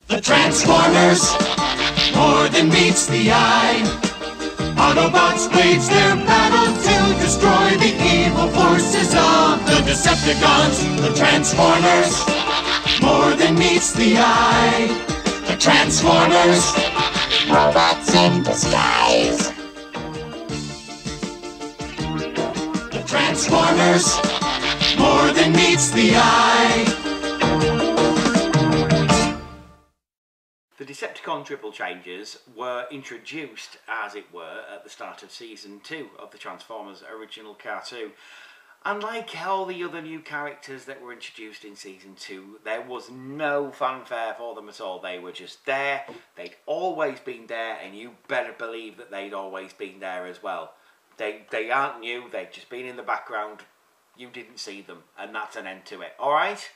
The Transformers, more than meets the eye. Autobots wage their battle to destroy the evil forces of the Decepticons. The Transformers, more than meets the eye. The Transformers, robots in disguise. The Transformers, more than meets the eye. The Decepticon triple changes were introduced, as it were, at the start of Season 2 of the Transformers original cartoon. And like all the other new characters that were introduced in Season 2, there was no fanfare for them at all. They were just there, they'd always been there, and you better believe that they'd always been there as well. They aren't new, they've just been in the background, you didn't see them, and that's an end to it. Alright?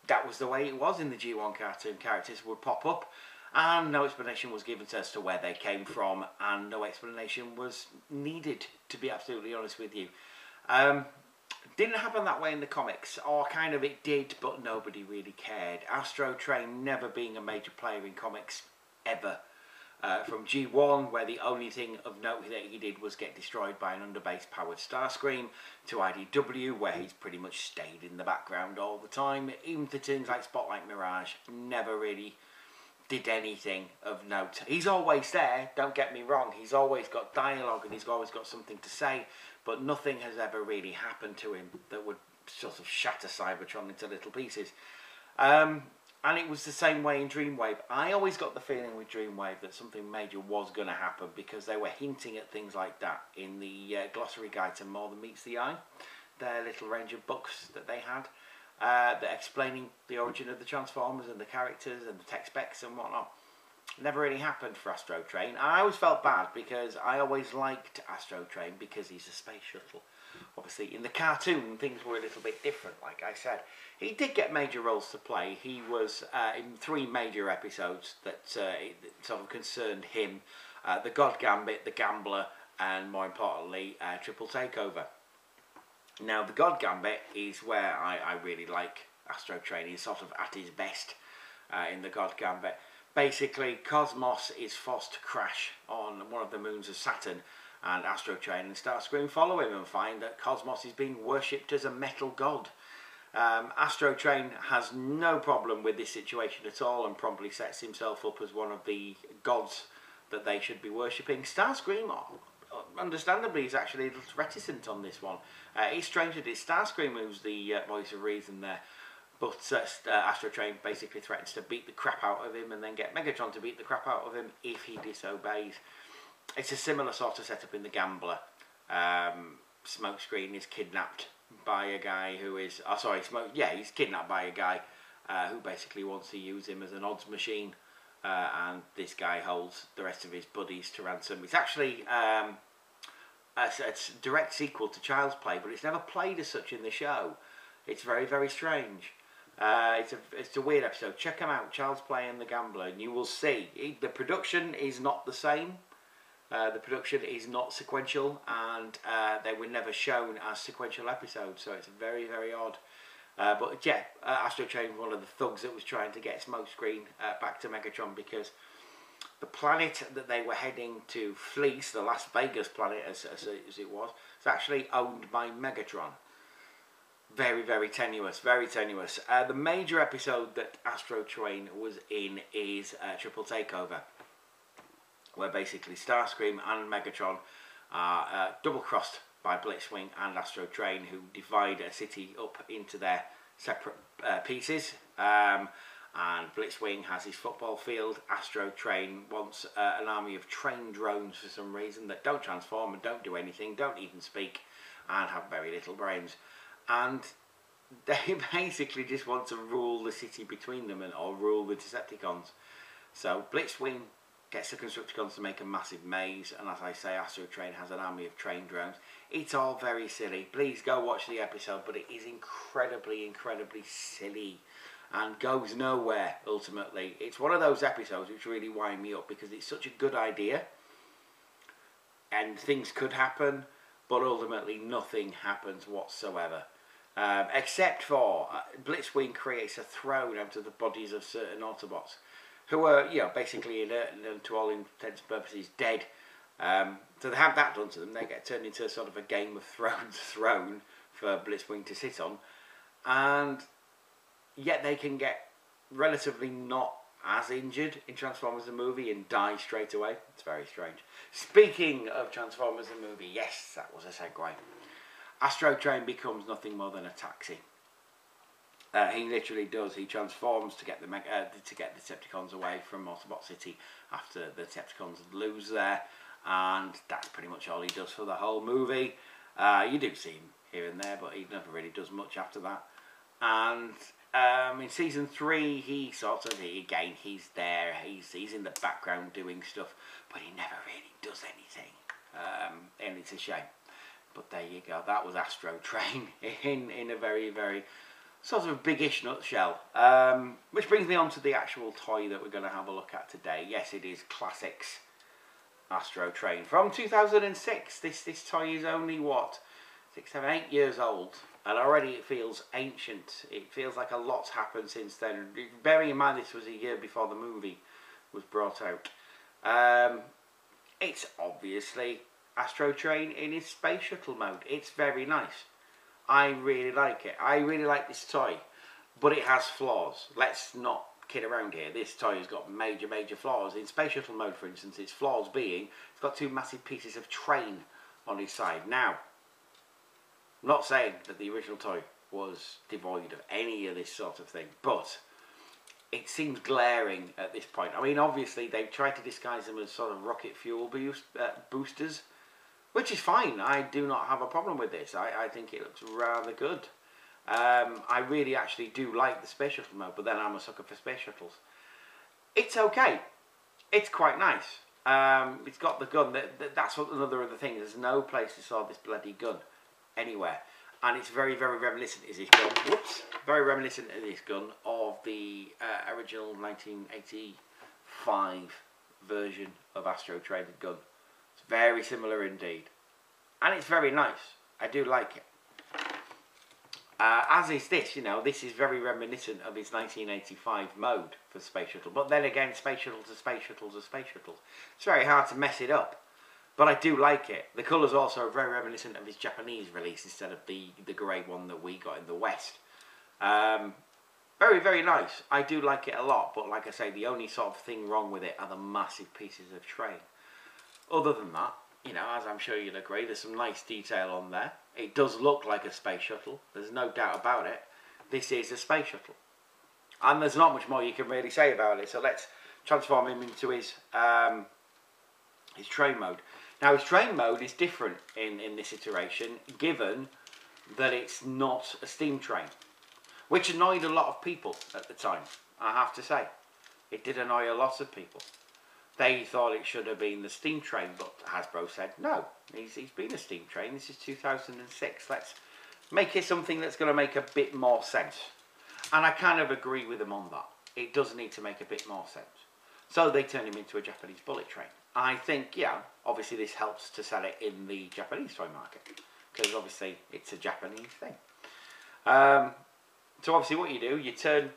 That was the way it was in the G1 cartoon. Characters would pop up and no explanation was given as to where they came from, and no explanation was needed, to be absolutely honest with you. Didn't happen that way in the comics, or kind of it did, but nobody really cared. Astrotrain never being a major player in comics ever. From G1, where the only thing of note that he did was get destroyed by an underbase powered Starscream, to IDW, where he's pretty much stayed in the background all the time. Even to things like Spotlight Mirage, never really did anything of note. He's always there, don't get me wrong, he's always got dialogue and he's always got something to say, but nothing has ever really happened to him that would sort of shatter Cybertron into little pieces. And it was the same way in Dreamwave. I always got the feeling with Dreamwave that something major was going to happen, because they were hinting at things like that in the glossary guide to More Than Meets the Eye. Their little range of books that they had, that explaining the origin of the Transformers and the characters and the tech specs and whatnot. Never really happened for Astrotrain. I always felt bad, because I always liked Astrotrain because he's a space shuttle. Obviously, in the cartoon, things were a little bit different, like I said. He did get major roles to play. He was in 3 major episodes that sort of concerned him. The God Gambit, the Gambler, and more importantly, Triple Takeover. Now, the God Gambit is where I really like Astrotrain. He's sort of at his best in the God Gambit. Basically, Cosmos is forced to crash on one of the moons of Saturn, and Astrotrain and Starscream follow him and find that Cosmos is being worshipped as a metal god. Astrotrain has no problem with this situation at all and promptly sets himself up as one of the gods that they should be worshipping. Starscream, understandably, is actually a little reticent on this one. It's strange that it's Starscream who's the voice of reason there. But Astrotrain basically threatens to beat the crap out of him and then get Megatron to beat the crap out of him if he disobeys. It's a similar sort of setup in the Gambler. Smokescreen is kidnapped by a guy who is... Oh, sorry, he's kidnapped by a guy who basically wants to use him as an odds machine. And this guy holds the rest of his buddies to ransom. It's actually a direct sequel to Child's Play, but it's never played as such in the show. It's very, very strange. It's a weird episode. Check them out, Child's Play and The Gambler, and you will see. The production is not the same. The production is not sequential, and they were never shown as sequential episodes, so it's very, very odd. But yeah, Astrotrain was one of the thugs that was trying to get Smokescreen back to Megatron, because the planet that they were heading to fleece, the Las Vegas planet as it was, is actually owned by Megatron. Very, very tenuous, very tenuous. The major episode that Astrotrain was in is Triple Takeover, where basically Starscream and Megatron are double-crossed by Blitzwing and Astrotrain, who divide a city up into their separate pieces. And Blitzwing has his football field. Astrotrain wants an army of train drones for some reason that don't transform and don't do anything, don't even speak, and have very little brains. And they basically just want to rule the city between them, or rule the Decepticons. So Blitzwing gets the Constructicons to make a massive maze, and as I say, Astrotrain has an army of train drones. It's all very silly. Please go watch the episode, but it is incredibly, incredibly silly and goes nowhere, ultimately. It's one of those episodes which really wind me up, because it's such a good idea, and things could happen, but ultimately nothing happens whatsoever. except for Blitzwing creates a throne out of the bodies of certain Autobots, who are, you know, basically inert and to all intents and purposes dead. So they have that done to them. They get turned into sort of a Game of Thrones throne for Blitzwing to sit on, and yet they can get relatively not as injured in Transformers the movie and die straight away. It's very strange. Speaking of Transformers the movie, yes, that was a segue. Astrotrain becomes nothing more than a taxi. He literally does. He transforms to get the Decepticons away from Autobot City after the Decepticons lose there, and that's pretty much all he does for the whole movie. You do see him here and there, but he never really does much after that. And in season 3, he's there. He's in the background doing stuff, but he never really does anything, and it's a shame. But there you go. That was Astrotrain in a very, very sort of biggish nutshell. Which brings me on to the actual toy that we're going to have a look at today. Yes, it is Classics Astrotrain from 2006. This toy is only, what, 6, 7, 8 years old, and already it feels ancient. It feels like a lot's happened since then. Bearing in mind this was a year before the movie was brought out. It's obviously Astrotrain in his space shuttle mode. It's very nice. I really like it. I really like this toy, but it has flaws. Let's not kid around here. This toy has got major flaws. In space shuttle mode, for instance, its flaws being it's got 2 massive pieces of train on his side. Now, I'm not saying that the original toy was devoid of any of this sort of thing, but it seems glaring at this point. I mean, obviously they've tried to disguise them as sort of rocket fuel boosters, which is fine. I do not have a problem with this. I think it looks rather good. I really actually do like the space shuttle mode, but then I'm a sucker for space shuttles. It's okay. It's quite nice. It's got the gun. That's another of the things. There's no place to saw this bloody gun anywhere. And it's very, very reminiscent, is this gun. Whoops. Very reminiscent of this gun of the original 1985 version of Astrotrain gun. It's very similar indeed. And it's very nice. I do like it. As is this, you know, this is very reminiscent of its 1985 mode for Space Shuttle. But then again, Space Shuttles are Space Shuttles are Space Shuttles. It's very hard to mess it up. But I do like it. The colours also are very reminiscent of his Japanese release instead of the grey one that we got in the West. Very, very nice. I do like it a lot. But like I say, the only sort of thing wrong with it are the massive pieces of train. Other than that, you know, as I'm sure you'll agree, there's some nice detail on there. It does look like a space shuttle. There's no doubt about it. This is a space shuttle. And there's not much more you can really say about it. So let's transform him into his train mode. Now, his train mode is different in this iteration, given that it's not a steam train, which annoyed a lot of people at the time, I have to say. It did annoy a lot of people. They thought it should have been the steam train, but Hasbro said, no, he's been a steam train. This is 2006. Let's make it something that's going to make a bit more sense. And I kind of agree with them on that. It does need to make a bit more sense. So they turned him into a Japanese bullet train. I think, yeah, obviously this helps to sell it in the Japanese toy market, because obviously it's a Japanese thing. So obviously what you do, you turn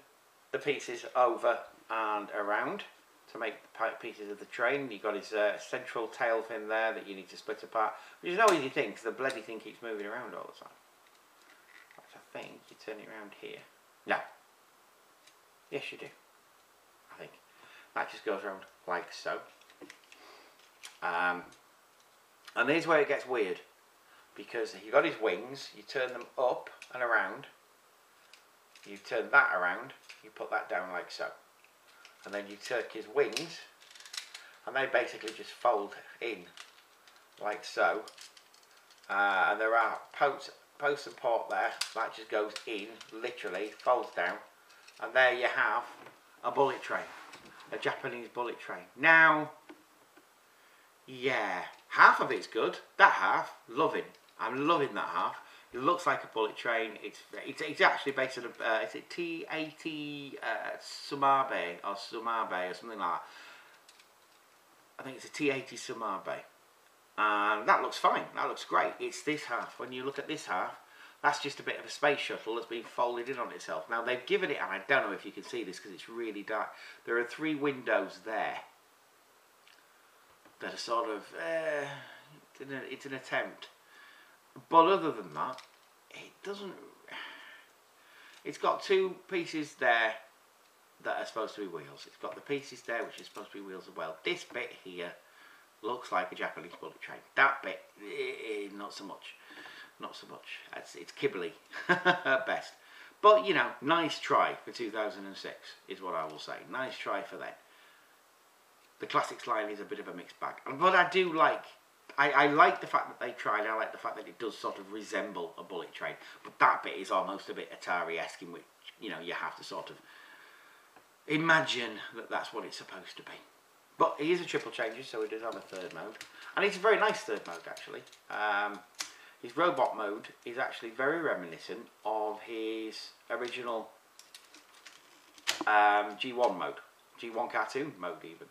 the pieces over and around to make the pieces of the train. You've got his central tail fin there that you need to split apart, which is no easy thing because the bloody thing keeps moving around all the time. But I think you turn it around here. No. Yes, you do. I think. That just goes around like so. And here's where it gets weird, because you've got his wings, you turn them up and around, you turn that around, you put that down like so. And then you take his wings, and they basically just fold in, like so. And there are post and port there, that just goes in, literally, folds down. And there you have a bullet train, a Japanese bullet train. Now, yeah, half of it's good, that half, loving. I'm loving that half. It looks like a bullet train. It's actually based on a, is it T80 Sumabe or something like that. I think it's a T80 Sumabe. And that looks fine. That looks great. It's this half. When you look at this half, That's just a bit of a space shuttle that's been folded in on itself. Now they've given it, and I don't know if you can see this because it's really dark, there are 3 windows there that are sort of, it's an attempt. But other than that, it doesn't, it's got 2 pieces there that are supposed to be wheels. It's got the pieces there which are supposed to be wheels as well. This bit here looks like a Japanese bullet train. That bit, not so much. Not so much. It's kibbly at best. But, you know, nice try for 2006 is what I will say. Nice try for them. The classics line is a bit of a mixed bag. But I do like, I like the fact that they tried. I like the fact that it does sort of resemble a bullet train. But that bit is almost a bit Atari-esque, in which, you know, you have to sort of imagine that that's what it's supposed to be. But he is a triple changer, so it does have a 3rd mode. And it's a very nice 3rd mode, actually. His robot mode is actually very reminiscent of his original G1 mode. G1 cartoon mode, even.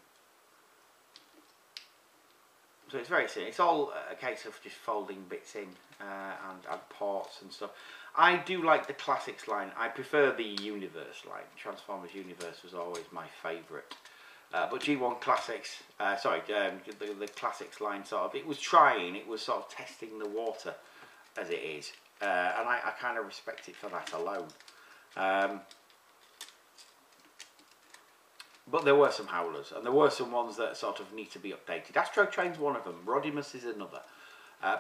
So it's very similar. It's all a case of just folding bits in and ports and stuff. I do like the classics line. I prefer the Universe line. Transformers Universe was always my favourite. But G1 Classics, the Classics line sort of, it was trying, it was sort of testing the water as it is. And I kind of respect it for that alone. But there were some howlers, and there were some ones that sort of need to be updated. Astrotrain's one of them, Rodimus is another.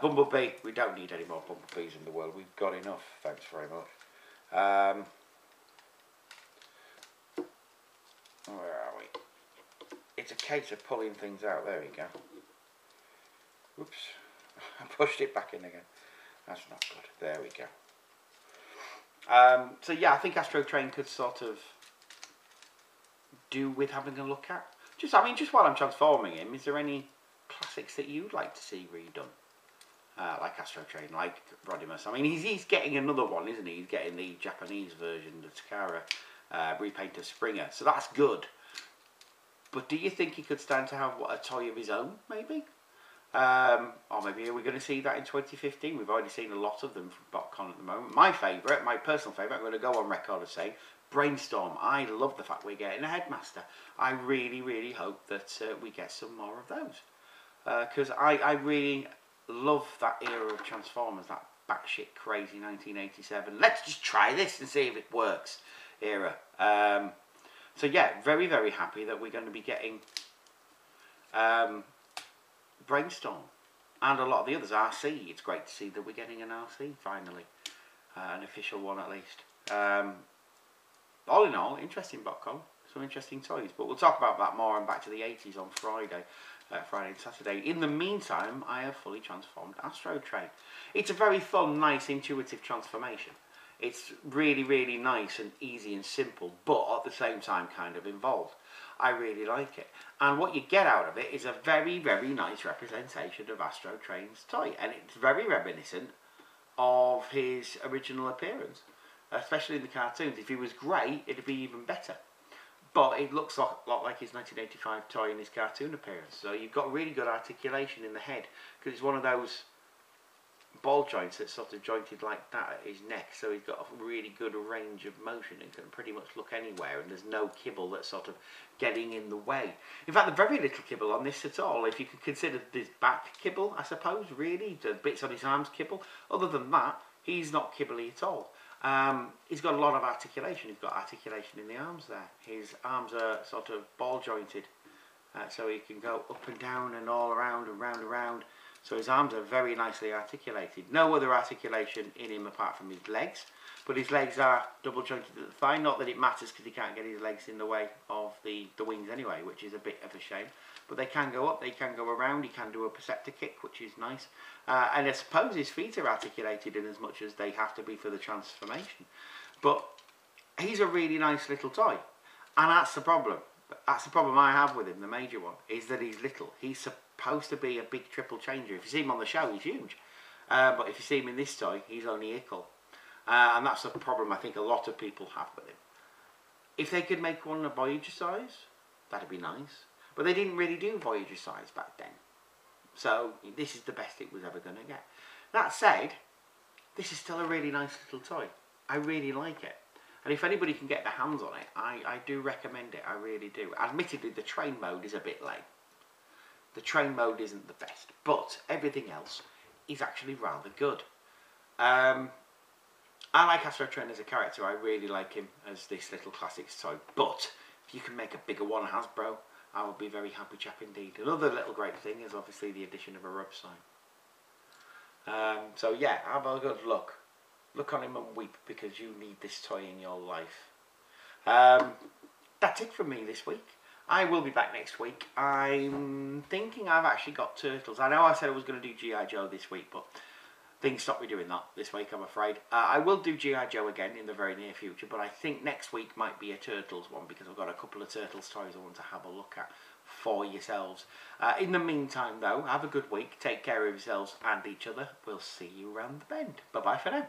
Bumblebee, we don't need any more Bumblebees in the world, we've got enough, thanks very much. Where are we? It's a case of pulling things out, there we go. Oops, I pushed it back in again. That's not good, there we go. So yeah, I think Astrotrain could sort of do with having a look at. Just while I'm transforming him, is there any classics that you'd like to see redone? Like Astrotrain, like Rodimus. I mean, he's getting another one, isn't he? He's getting the Japanese version, the Takara repaint of Springer. So that's good. But do you think he could stand to have a toy of his own, maybe? Or maybe are we going to see that in 2015? We've already seen a lot of them from BotCon at the moment. My favourite, my personal favourite, I'm going to go on record as saying, Brainstorm. I love the fact we're getting a Headmaster. I really, really hope that we get some more of those. Because I really love that era of Transformers, that batshit crazy 1987. Let's just try this and see if it works era. So yeah, very, very happy that we're going to be getting Brainstorm. And a lot of the others, RC. It's great to see that we're getting an RC finally. An official one at least. All in all, interesting BotCon. Some interesting toys. But we'll talk about that more and back to the 80s on Friday. Friday and Saturday. In the meantime, I have fully transformed Astrotrain. It's a very fun, nice, intuitive transformation. It's really, really nice and easy and simple, but at the same time kind of involved. I really like it. And what you get out of it is a very, very nice representation of Astrotrain's toy. And it's very reminiscent of his original appearance, especially in the cartoons. If he was grey, it'd be even better. But it looks a lot like his 1985 toy in his cartoon appearance. So you've got really good articulation in the head, because it's one of those ball joints that's sort of jointed like that at his neck, so he's got a really good range of motion and can pretty much look anywhere, and there's no kibble that's sort of getting in the way. In fact, there's very little kibble on this at all, if you can consider this back kibble, I suppose, really, the bits on his arms kibble. Other than that, he's not kibbly at all. He's got a lot of articulation. He's got articulation in the arms there. His arms are sort of ball jointed, so he can go up and down and all around and round and round. So his arms are very nicely articulated. No other articulation in him apart from his legs, but his legs are double jointed at the thigh. Not that it matters, because he can't get his legs in the way of the wings anyway, which is a bit of a shame. But they can go up, they can go around, he can do a Perceptor kick, which is nice. And I suppose his feet are articulated in as much as they have to be for the transformation. But he's a really nice little toy. And that's the problem. That's the problem I have with him, the major one, is that he's little. He's supposed to be a big triple changer. If you see him on the show, he's huge. But if you see him in this toy, he's only ickle. And that's the problem I think a lot of people have with him. If they could make one a Voyager size, that'd be nice. But they didn't really do Voyager size back then. So this is the best it was ever going to get. That said, this is still a really nice little toy. I really like it. And if anybody can get their hands on it, I do recommend it. I really do. Admittedly, the train mode is a bit lame. The train mode isn't the best, but everything else is actually rather good. I like Astrotrain as a character. I really like him as this little classics toy. But if you can make a bigger one, Hasbro, I will be very happy chap indeed. Another little great thing is obviously the addition of a rub sign. So yeah, have a good look. Look on him and weep, because you need this toy in your life. That's it from me this week. I will be back next week. I'm thinking I've actually got Turtles. I know I said I was going to do G.I. Joe this week, but things stopped me doing that this week, I'm afraid. I will do G.I. Joe again in the very near future, but I think next week might be a Turtles one, because I've got a couple of Turtles toys I want to have a look at for yourselves. In the meantime, though, have a good week. Take care of yourselves and each other. We'll see you around the bend. Bye-bye for now.